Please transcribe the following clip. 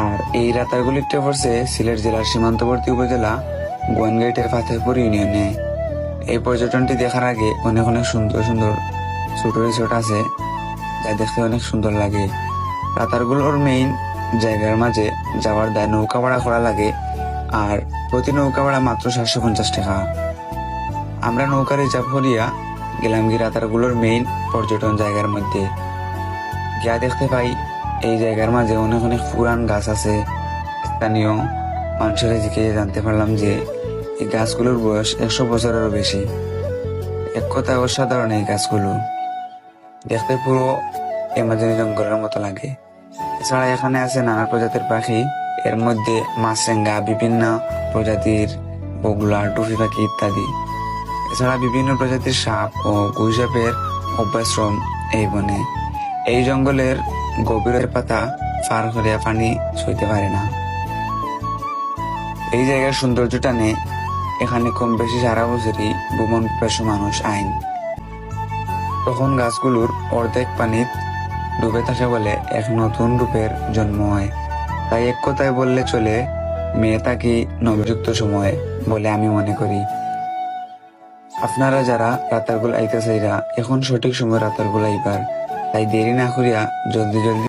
আর এই রাতারগুলিটা পড়ছে সিলেট জেলার সীমান্তবর্তী উপজেলা গোয়েনগেটের ফাতেহপুর ইউনিয়নে। এই পর্যটনটি দেখার আগে অনেক অনেক সুন্দর সুন্দর ছোট রিসোর্ট আছে, যা দেখতে অনেক সুন্দর লাগে। রাতারগুলোর মেইন জায়গার মাঝে যাওয়ার দায় নৌকা ভাড়া করা লাগে, আর প্রতি নৌকা ভাড়া মাত্র 750 টাকা। আমরা নৌকা রিজার্ভ করিয়া গেলাম গিয়ে রাতারগুলোর মেইন পর্যটন জায়গার মধ্যে। যা দেখতে পাই এই জায়গার মাঝে অনেক অনেক পুরান গাছ আছে। স্থানীয় মানুষের দিকে জানতে পারলাম যে এই গাছগুলোর বয়স 100 বছরেরও বেশি। এক কথায় অসাধারণ এই গাছগুলো, দেখতে পুরো অ্যামাজন জঙ্গলের মতো লাগে। এছাড়া এখানে আছে নানা প্রজাতির পাখি, এর মধ্যে মাছরাঙা, বিভিন্ন প্রজাতির বগলা, টুপি পাখি ইত্যাদি। এছাড়া বিভিন্ন প্রজাতির সাপ ও গুইসাপের অভ্যাশ্রম এই বনে। এই জঙ্গলের গভীরের পাতা পার করিয়া পানি সইতে পারে না। এই জায়গার সৌন্দর্য টানে এখানে কম বেশি সারা বছরই ভ্রমণ পেশু মানুষ আইন। তখন গাছগুলোর অর্ধেক পানি ডুবে থাকে বলে এক নতুন রূপের জন্ম হয়। তাই এক কথায় বললে চলে, মেয়ে থাকি নবযুক্ত সময় বলে আমি মনে করি। আপনারা যারা রাতারগুল আইতে চাইরা, এখন সঠিক সময় রাতারগুল আইবার, তাই দেরি না করিয়া জলদি জলদি